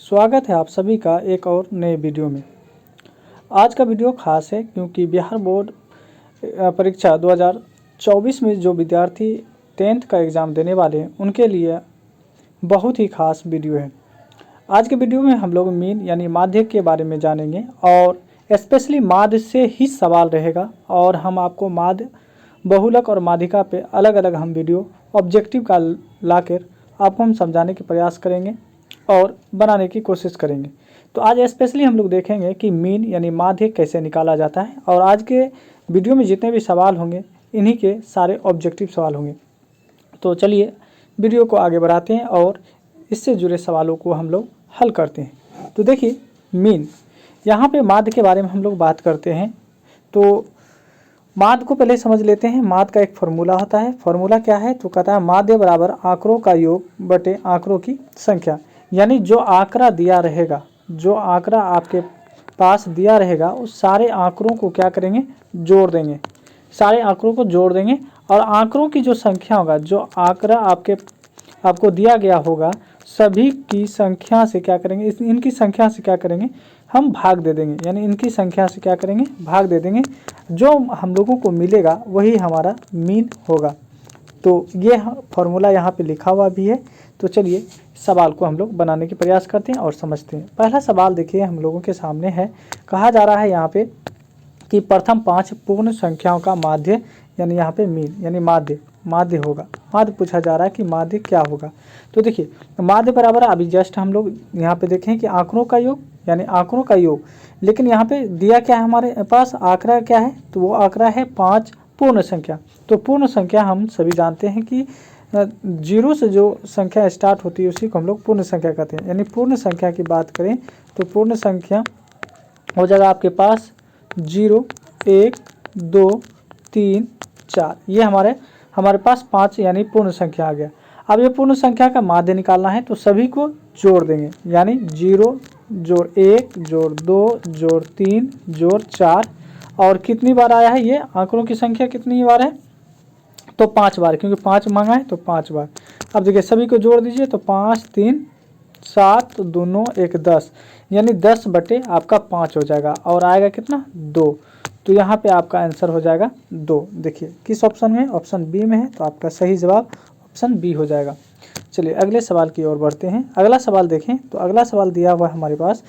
स्वागत है आप सभी का एक और नए वीडियो में। आज का वीडियो खास है क्योंकि बिहार बोर्ड परीक्षा 2024 में जो विद्यार्थी 10th का एग्ज़ाम देने वाले हैं उनके लिए बहुत ही खास वीडियो है। आज के वीडियो में हम लोग मीन यानी माध्यक के बारे में जानेंगे और स्पेशली माध्य से ही सवाल रहेगा और हम आपको माध्य, बहुलक और माध्यिका पे अलग अलग हम वीडियो ऑब्जेक्टिव का लाकर आपको हम समझाने के प्रयास करेंगे और बनाने की कोशिश करेंगे। तो आज स्पेशली हम लोग देखेंगे कि मीन यानी माध्य कैसे निकाला जाता है और आज के वीडियो में जितने भी सवाल होंगे इन्हीं के सारे ऑब्जेक्टिव सवाल होंगे। तो चलिए वीडियो को आगे बढ़ाते हैं और इससे जुड़े सवालों को हम लोग हल करते हैं। तो देखिए मीन, यहाँ पे माध्य के बारे में हम लोग बात करते हैं। तो माध्य को पहले समझ लेते हैं। माध्य का एक फार्मूला होता है। फार्मूला क्या है? तो कहता है माध्य बराबर आंकड़ों का योग बटे आंकड़ों की संख्या। यानी जो आंकड़ा दिया रहेगा, जो आंकड़ा आपके पास दिया रहेगा उस सारे आंकड़ों को क्या करेंगे? जोड़ देंगे। सारे आंकड़ों को जोड़ देंगे और आंकड़ों की जो संख्या होगा, जो आंकड़ा आपको दिया गया होगा, सभी की संख्या से क्या करेंगे? इनकी संख्या से क्या करेंगे? हम भाग दे देंगे। यानी इनकी संख्या से क्या करेंगे? भाग दे देंगे। जो हम लोगों को मिलेगा वही हमारा मीन होगा। तो ये फॉर्मूला यहाँ पे लिखा हुआ भी है। तो चलिए सवाल को हम लोग बनाने की प्रयास करते हैं और समझते हैं। पहला सवाल देखिए हम लोगों के सामने है। कहा जा रहा है यहाँ पे कि प्रथम 5 पूर्ण संख्याओं का माध्य, यानी यहाँ पे मीन यानी माध्य होगा। माध्य पूछा जा रहा है कि माध्य क्या होगा। तो देखिए माध्य बराबर अभी जस्ट हम लोग यहाँ पे देखें कि आंकड़ों का योग, यानी आंकड़ों का योग। लेकिन यहाँ पे दिया क्या है हमारे पास? आंकड़ा क्या है? तो वो आंकड़ा है 5 पूर्ण संख्या। तो पूर्ण संख्या हम सभी जानते हैं कि 0 से जो संख्या स्टार्ट होती है उसी को हम लोग पूर्ण संख्या कहते हैं। यानी पूर्ण संख्या की बात करें तो पूर्ण संख्या हो जाएगा आपके पास 0, 1, 2, 3, 4। ये हमारे पास 5 यानी पूर्ण संख्या आ गया। अब ये पूर्ण संख्या का माध्य निकालना है तो सभी को जोड़ देंगे। यानी 0 जोड़ 1 जोड़ 2 जोड़ 3 जोड़ 4। और कितनी बार आया है? ये आंकड़ों की संख्या कितनी बार है? तो 5 बार, क्योंकि 5 मांगा है तो 5 बार। अब देखिए सभी को जोड़ दीजिए तो 5 3 7 2 9 1 10, यानी 10 बटे आपका 5 हो जाएगा और आएगा कितना? 2। तो यहाँ पे आपका आंसर हो जाएगा 2। देखिए किस ऑप्शन में? ऑप्शन बी में है। तो आपका सही जवाब ऑप्शन बी हो जाएगा। चलिए अगले सवाल की ओर बढ़ते हैं। अगला सवाल देखें तो अगला सवाल दिया हुआ है हमारे पास।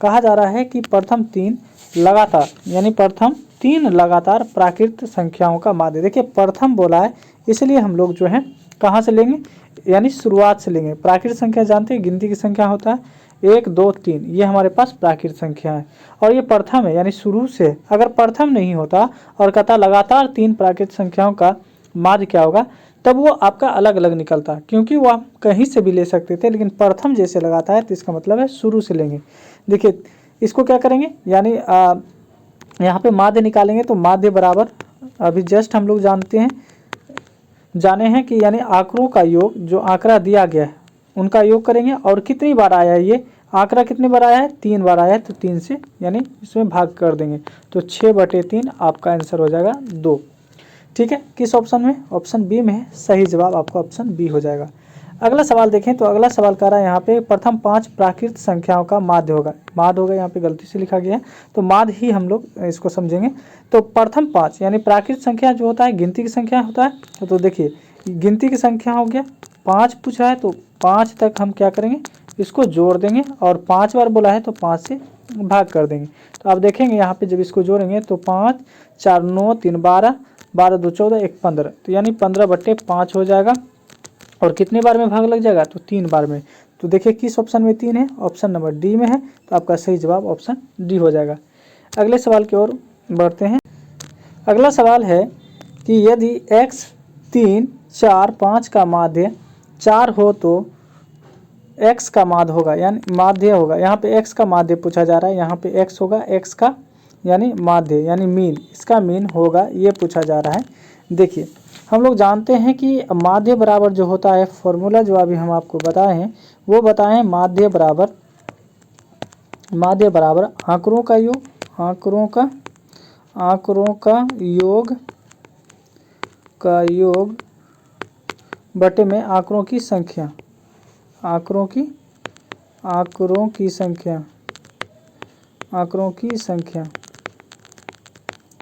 कहा जा रहा है कि प्रथम 3 लगातार, यानी प्रथम 3 लगातार प्राकृत संख्याओं का माध्य। देखिए प्रथम बोला है इसलिए हम लोग जो है कहाँ से लेंगे? यानी शुरुआत से लेंगे। प्राकृत संख्या जानते हैं गिनती की संख्या होता है 1 2 3, ये हमारे पास प्राकृत संख्या है और ये प्रथम है यानी शुरू से। अगर प्रथम नहीं होता और कहता लगातार 3 प्राकृत संख्याओं का माध्य क्या होगा, तब वो आपका अलग अलग निकलता, क्योंकि वो आप कहीं से भी ले सकते थे। लेकिन प्रथम जैसे लगाता है तो इसका मतलब है शुरू से लेंगे। देखिए इसको क्या करेंगे? यानी यहाँ पे माध्य निकालेंगे तो माध्य बराबर अभी जस्ट हम लोग जाने हैं कि यानी आंकड़ों का योग, जो आंकड़ा दिया गया है उनका योग करेंगे। और कितनी बार आया है ये आंकड़ा? कितनी बार आया है? 3 बार आया है। तो 3 से यानी इसमें भाग कर देंगे तो 6 बटे 3 आपका आंसर हो जाएगा 2। ठीक है, किस ऑप्शन में? ऑप्शन बी में है। सही जवाब आपका ऑप्शन बी हो जाएगा। अगला सवाल देखें तो अगला सवाल कह रहा है यहाँ पे प्रथम 5 प्राकृत संख्याओं का माध्य होगा। माध्य होगा यहाँ पे गलती से लिखा गया है, तो माध्य ही हम लोग इसको समझेंगे। तो प्रथम 5 यानी प्राकृत संख्या जो होता है गिनती की संख्या होता है। तो देखिए गिनती की संख्या हो गया, 5 पूछ रहा है तो 5 तक हम क्या करेंगे? इसको जोड़ देंगे और 5 बार बोला है तो 5 से भाग कर देंगे। तो आप देखेंगे यहाँ पे जब इसको जोड़ेंगे तो 5 4 9 3 12, 12 2 14 1 15, तो यानी 15 बटे 5 हो जाएगा। और कितने बार में भाग लग जाएगा? तो 3 बार में। तो देखिए किस ऑप्शन में 3 है? ऑप्शन नंबर डी में है। तो आपका सही जवाब ऑप्शन डी हो जाएगा। अगले सवाल की ओर बढ़ते हैं। अगला सवाल है कि यदि x 3 4 5 का माध्य 4 हो तो x का माध्य होगा, यानी माध्य होगा। यहाँ पे x का माध्य पूछा जा रहा है। यहाँ पे x होगा, x का यानी माध्य यानी मीन, इसका मीन होगा ये पूछा जा रहा है। देखिए हम लोग जानते हैं कि माध्य बराबर जो होता है, फॉर्मूला जो अभी हम आपको बताए हैं वो बताए हैं माध्य बराबर आंकड़ों का योग, आंकड़ों का योग बटे में आंकड़ों की संख्या, आंकड़ों की आंकड़ों की संख्या, आंकड़ों की संख्या।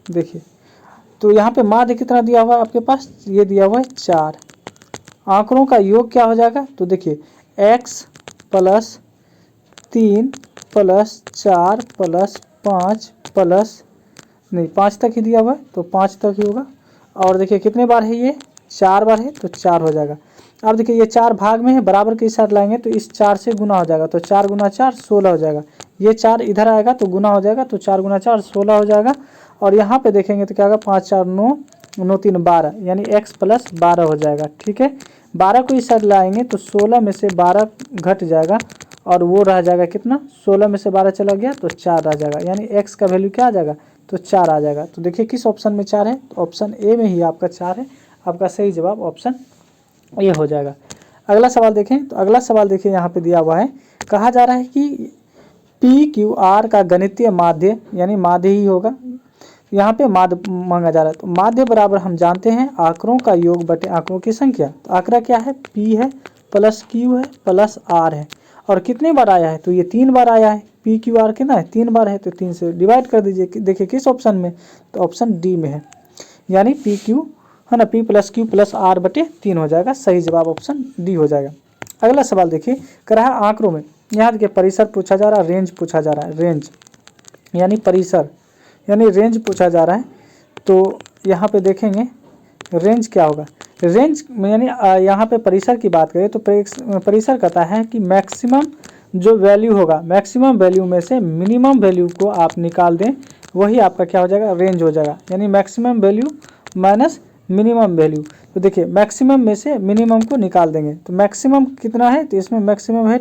देखिए तो यहाँ पे माध्य कितना दिया हुआ है आपके पास, ये दिया हुआ है 4। आंकड़ों का योग क्या हो जाएगा, तो देखिए x plus 3 plus 4 plus 5 plus, नहीं 5 तक ही दिया हुआ है तो 5 तक ही होगा। और देखिए कितने बार है, ये 4 बार है तो 4 हो जाएगा। अब देखिए ये 4 भाग में है, बराबर के साथ लाएंगे तो इस 4 से गुना हो जाएगा, तो 4 गुना 4 16 हो जाएगा। ये 4 इधर आएगा तो गुना हो जाएगा, तो 4 गुना 4 16 हो जाएगा। और यहाँ पे देखेंगे तो क्या होगा, 5 4 9, 9 3 12, यानी x प्लस 12 हो जाएगा। ठीक है, 12 को इस साइड लाएंगे तो 16 में से 12 घट जाएगा और वो रह जाएगा कितना, 16 में से 12 चला गया तो 4 रह जाएगा, यानी x का वैल्यू क्या आ जाएगा, तो 4 आ जाएगा। तो देखिए किस ऑप्शन में 4 है, तो ऑप्शन ए में ही आपका 4 है। आपका सही जवाब ऑप्शन ए हो जाएगा। अगला सवाल देखें, तो अगला सवाल देखिए यहाँ पे दिया हुआ है, कहा जा रहा है कि PQR का गणितीय माध्य, यानी माध्य ही होगा, यहाँ पे माध्य मांगा जा रहा है। तो माध्य बराबर हम जानते हैं आंकड़ों का योग बटे आंकड़ों की संख्या। तो आंकड़ा क्या है, P है प्लस Q है प्लस R है, और कितने बार आया है, तो ये 3 बार आया है। PQR कितना है, 3 बार है, तो 3 से डिवाइड कर दीजिए। देखिए किस ऑप्शन में, तो ऑप्शन डी में है, यानी PQ है ना, P plus Q plus R बटे 3 हो जाएगा। सही जवाब ऑप्शन डी हो जाएगा। अगला सवाल देखिए, कह रहा है आंकड़ों में, यहाँ देखिए परिसर पूछा जा रहा है, रेंज पूछा जा रहा है, रेंज यानी परिसर यानी रेंज पूछा जा रहा है। तो यहाँ पे देखेंगे रेंज क्या होगा, रेंज यानी यहाँ पे परिसर की बात करें तो परिसर कहता है कि मैक्सिमम जो वैल्यू होगा, मैक्सिमम वैल्यू में से मिनिमम वैल्यू को आप निकाल दें, वही आपका क्या हो जाएगा, रेंज हो जाएगा, यानी maximum value minus minimum value. तो देखिए मैक्सिमम में से मिनिमम को निकाल देंगे, तो मैक्सिमम कितना है, तो इसमें मैक्सिमम है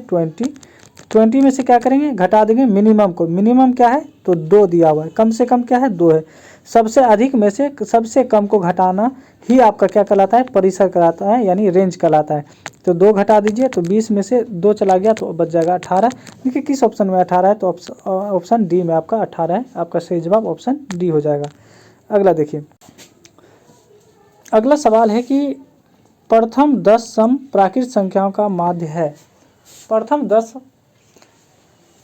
20 में से क्या करेंगे, घटा देंगे मिनिमम को। मिनिमम क्या है, तो 2 दिया हुआ है, कम से कम क्या है, 2 है। सबसे अधिक में से सबसे कम को घटाना ही आपका क्या कहलाता है, परिसर कहलाता है, यानी रेंज कहलाता है। तो 2 घटा दीजिए, तो 20 में से 2 चला गया तो बच जाएगा 18। देखिए किस ऑप्शन में 18 है, तो ऑप्शन डी में आपका 18 है। आपका सही जवाब ऑप्शन डी हो जाएगा। अगला देखिए, अगला सवाल है कि प्रथम 10 सम प्राकृत संख्याओं का माध्य है। प्रथम 10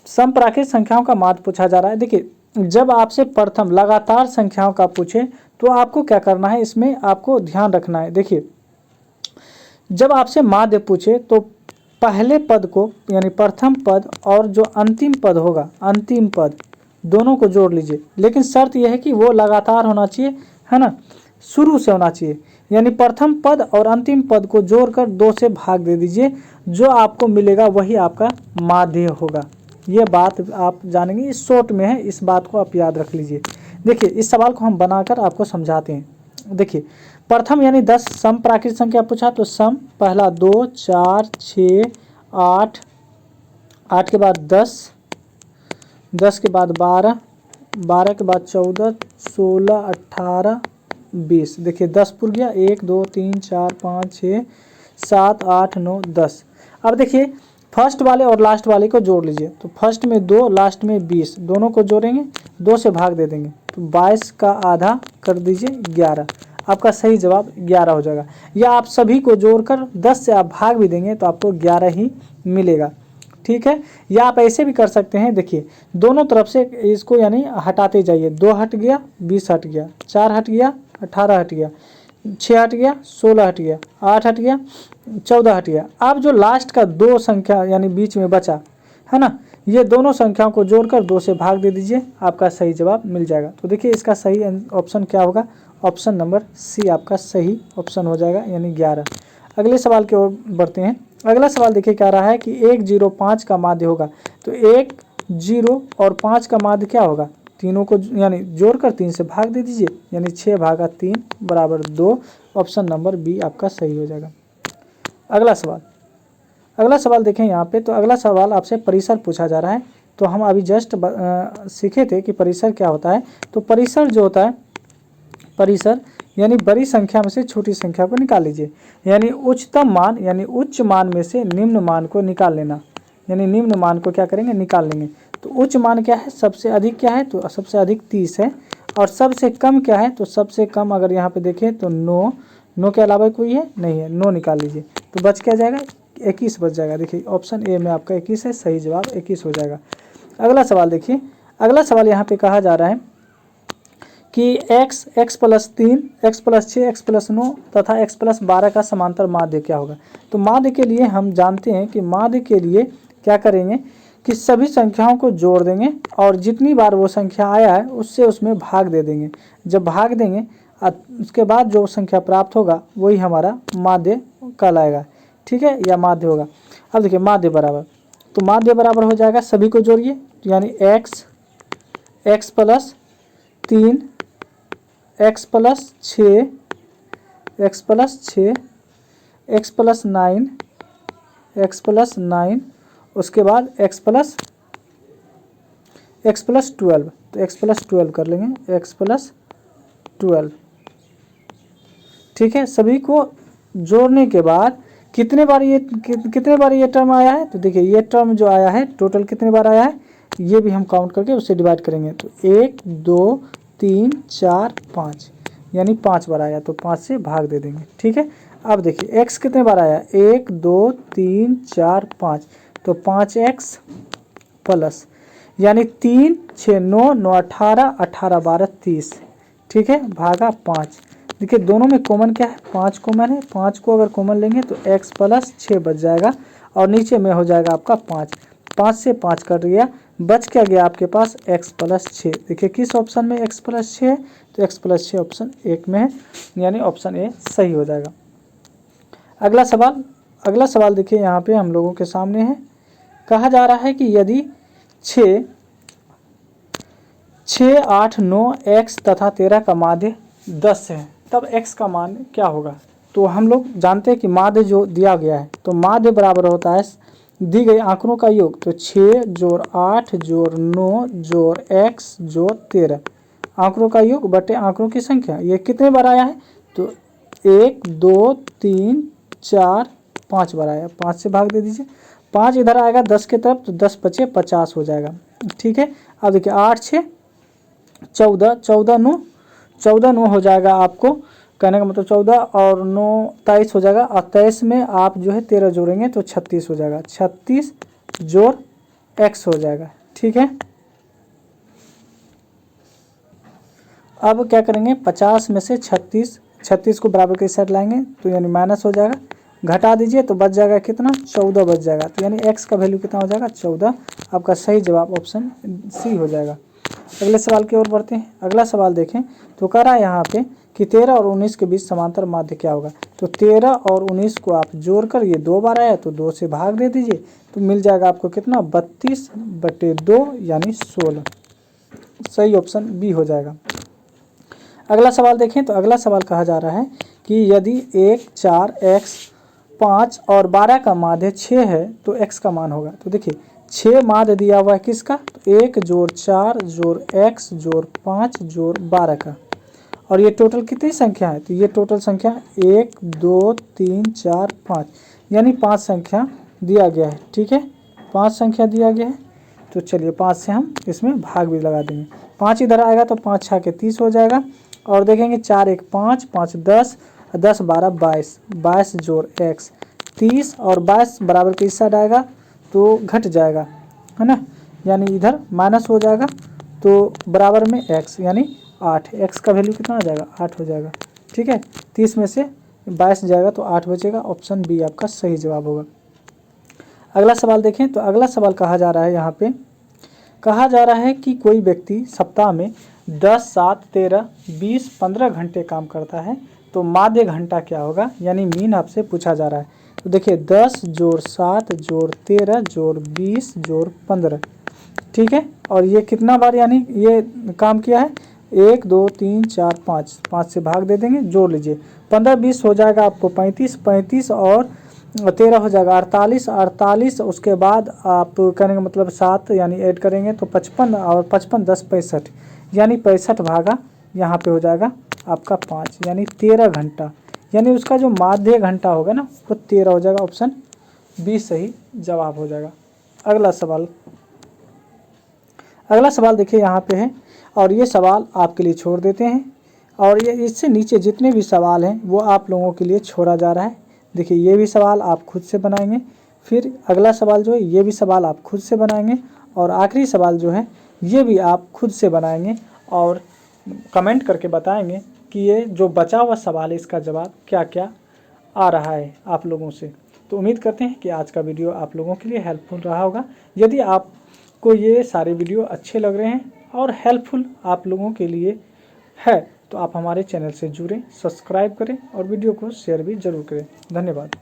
सम प्राकृत संख्याओं का माध्य पूछा जा रहा है। देखिए जब आपसे प्रथम लगातार संख्याओं का पूछे तो आपको क्या करना है, इसमें आपको ध्यान रखना है। देखिए जब आपसे माध्य पूछे तो पहले पद को, यानी प्रथम पद और जो अंतिम पद होगा, अंतिम पद दोनों को जोड़ लीजिए। लेकिन शर्त यह है कि वो लगातार होना चाहिए, है ना, शुरू से होना चाहिए। यानी प्रथम पद और अंतिम पद को जोड़कर 2 से भाग दे दीजिए, जो आपको मिलेगा वही आपका माध्य होगा। ये बात आप जानेंगे, इस शॉर्ट में है, इस बात को आप याद रख लीजिए। देखिए इस सवाल को हम बनाकर आपको समझाते हैं। देखिए प्रथम यानी 10 सम प्राकृत संख्या पूछा, तो सम पहला 2 4 6 8, 8 के बाद 10, 10 के बाद 12, 12 के बाद 14 16 18 20। देखिए 10 पुर गया, 1 2 3 4 5 6 7 8 9 10। अब देखिए फर्स्ट वाले और लास्ट वाले को जोड़ लीजिए, तो फर्स्ट में 2 लास्ट में 20, दोनों को जोड़ेंगे 2 से भाग दे देंगे, तो 22 का आधा कर दीजिए 11। आपका सही जवाब 11 हो जाएगा। या आप सभी को जोड़कर 10 से आप भाग भी देंगे तो आपको 11 ही मिलेगा। ठीक है, या आप ऐसे भी कर सकते हैं। देखिए दोनों तरफ से इसको यानी हटाते जाइए, 2 हट गया 20 हट गया, 4 हट गया 18 हट गया, 6 हट गया 16 हट गया, 8 हट गया 14 हट गया। अब जो लास्ट का 2 संख्या यानी बीच में बचा है ना, ये दोनों संख्याओं को जोड़कर 2 से भाग दे दीजिए, आपका सही जवाब मिल जाएगा। तो देखिए इसका सही ऑप्शन क्या होगा, ऑप्शन नंबर सी आपका सही ऑप्शन हो जाएगा, यानी 11। अगले सवाल की ओर बढ़ते हैं। अगला सवाल देखिए क्या रहा है कि 1 0 5 का माध्य होगा। तो 1 0 और 5 का माध्य क्या होगा, तीनों को यानी जोड़कर 3 से भाग दे दीजिए, यानी 6 भागा 3 बराबर 2। ऑप्शन नंबर बी आपका सही हो जाएगा। अगला सवाल देखें यहाँ पे। तो अगला सवाल आपसे परिसर पूछा जा रहा है। तो हम अभी जस्ट सीखे थे कि परिसर क्या होता है। तो परिसर जो होता है, परिसर यानी बड़ी संख्या में से छोटी संख्या को निकाल लीजिए, यानी उच्चतम मान यानी उच्च मान में से निम्न मान को निकाल लेना, यानी निम्न मान को क्या करेंगे, निकाल लेंगे। तो उच्च मान क्या है, सबसे अधिक क्या है, तो सबसे अधिक 30 है, और सबसे कम क्या है, तो सबसे कम अगर यहाँ पे देखें तो 9 के अलावा कोई है नहीं है, 9 निकाल लीजिए, तो बच क्या जाएगा 21 बच जाएगा। देखिए ऑप्शन ए में आपका 21 है, सही जवाब 21 हो जाएगा। अगला सवाल देखिए, अगला सवाल यहाँ पे कहा जा रहा है कि x plus 3, x plus 6, x plus 9 तथा x प्लस 12 का समांतर माध्य क्या होगा। तो माध्य के लिए हम जानते हैं कि माध्य के लिए क्या करेंगे कि सभी संख्याओं को जोड़ देंगे और जितनी बार वो संख्या आया है उससे उसमें भाग दे देंगे। जब भाग देंगे उसके बाद जो संख्या प्राप्त होगा वही हमारा माध्य कहलाएगा, ठीक है, या माध्य होगा। अब देखिए माध्य बराबर, तो माध्य बराबर हो जाएगा, सभी को जोड़िए, यानी x plus 3, x plus 6, x plus 6, x plus 9, x plus 9, उसके बाद x प्लस 12, तो x प्लस 12 कर लेंगे, x प्लस 12, ठीक है। सभी को जोड़ने के बाद कितने बार ये टर्म आया है, तो देखिए ये टर्म जो आया है टोटल कितने बार आया है ये भी हम काउंट करके उससे डिवाइड करेंगे। तो 1 2 3 4 5, यानी 5 बार आया, तो 5 से भाग दे देंगे, ठीक है। अब देखिए x कितने बार आया, 1 2 3 4 5, तो 5x प्लस, यानी 3 6 9 9 18 18 12 30, ठीक है, भागा 5। देखिए दोनों में कॉमन क्या है, 5 कॉमन है, 5 को अगर कॉमन लेंगे तो x प्लस 6 बच जाएगा और नीचे में हो जाएगा आपका 5, 5 से 5 कट गया, बच क्या गया आपके पास x प्लस 6। देखिए किस ऑप्शन में x प्लस 6 है, तो x प्लस 6 ऑप्शन 1 में है, यानी ऑप्शन ए सही हो जाएगा। अगला सवाल देखिए यहाँ पे हम लोगों के सामने है, कहा जा रहा है कि यदि 6 8 9 x तथा 13 का माध्य 10 है तब x का मान क्या होगा। तो हम लोग जानते हैं कि माध्य जो दिया गया है तो माध्य बराबर होता है दी गई आंकड़ों का योग, तो 6 जोड़ 8 जोड़ 9 जोड़ x जोड़ 13, आंकड़ों का योग बटे आंकड़ों की संख्या। ये कितने बार आया है, तो 1 2 3 4 5 बार आया, 5 से भाग दे दीजिए, 5 इधर आएगा 10 के तरफ, तो 10 बचे 50 हो जाएगा, ठीक है। अब देखिए 8 6 14, 14 9 हो जाएगा, आपको कहने का मतलब 14 और 9 23 हो जाएगा, और 23 में आप जो है 13 जोड़ेंगे तो 36 हो जाएगा, 36 जोड़ x हो जाएगा, ठीक है। अब क्या करेंगे, 50 में से 36 को बराबर के साइड लाएंगे तो यानी माइनस हो जाएगा, घटा दीजिए तो बच जाएगा कितना, 14 बच जाएगा, तो यानी x का वैल्यू कितना हो जाएगा 14। आपका सही जवाब ऑप्शन सी हो जाएगा। अगले सवाल की ओर बढ़ते हैं। अगला सवाल देखें तो कह रहा है यहाँ पे कि 13 और 19 के बीच समांतर माध्य क्या होगा। तो 13 और 19 को आप जोड़कर, ये 2 बार आया तो 2 से भाग दे दीजिए, तो मिल जाएगा आपको कितना, 32/2 यानी 16, सही ऑप्शन बी हो जाएगा। अगला सवाल देखें तो अगला सवाल कहा जा रहा है कि यदि 1 4 x 5 और 12 का माध्य 6 है तो x का मान होगा। तो देखिए 6 माध्य दिया हुआ है किसका, तो 1 जोड़ 4 जोड़ x जोड़ 5 जोड़ 12 का, और ये टोटल कितनी संख्या है, तो ये टोटल संख्या 1 2 3 4 5, यानी 5 संख्या दिया गया है, ठीक है, 5 संख्या दिया गया है। तो चलिए 5 से हम इसमें भाग भी लगा देंगे, 5 इधर आएगा तो 5 6 के 30 हो जाएगा, और देखेंगे 4 1 5 5 10 10 12 22 22 जोड़ x 30, और 22 बराबर के इस साइड आएगा तो घट जाएगा, है ना, यानी इधर माइनस हो जाएगा, तो बराबर में x यानी 8, x का वैल्यू कितना आ जाएगा 8 हो जाएगा, ठीक है। 30 में से 22 जाएगा तो 8 बचेगा, ऑप्शन बी आपका सही जवाब होगा। अगला सवाल देखें तो अगला सवाल कहा जा रहा है, यहाँ पे कहा जा रहा है कि कोई व्यक्ति सप्ताह में 10 7 13 20 15 घंटे काम करता है तो माध्य घंटा क्या होगा, यानी मीन आपसे पूछा जा रहा है। तो देखिए 10 जोड़ 7 जोड़ 13 जोड़ 20 जोड़ 15, ठीक है, और ये कितना बार यानी ये काम किया है, 1 2 3 4 5, 5 से भाग दे देंगे, जोड़ लीजिए, 15 20 हो जाएगा आपको 35, 35 और 13 हो जाएगा 48, 48 उसके बाद आप कहने का मतलब 7 यानी ऐड करेंगे तो 55, और 55 10 65, यानी 65 भागा यहाँ पे हो जाएगा आपका 5, यानी 13 घंटा, यानी उसका जो माध्य घंटा होगा ना वो 13 हो जाएगा, ऑप्शन बी सही जवाब हो जाएगा। अगला सवाल देखिए यहाँ पे है, और ये सवाल आपके लिए छोड़ देते हैं, और ये इससे नीचे जितने भी सवाल हैं वो आप लोगों के लिए छोड़ा जा रहा है। देखिए ये भी सवाल आप खुद से बनाएंगे, फिर अगला सवाल जो है ये भी सवाल आप खुद से बनाएंगे, और आखिरी सवाल जो है ये भी आप खुद से बनाएंगे और कमेंट करके बताएंगे कि ये जो बचा हुआ सवाल है इसका जवाब क्या क्या आ रहा है आप लोगों से। तो उम्मीद करते हैं कि आज का वीडियो आप लोगों के लिए हेल्पफुल रहा होगा। यदि आपको ये सारे वीडियो अच्छे लग रहे हैं और हेल्पफुल आप लोगों के लिए है तो आप हमारे चैनल से जुड़ें, सब्सक्राइब करें और वीडियो को शेयर भी ज़रूर करें। धन्यवाद।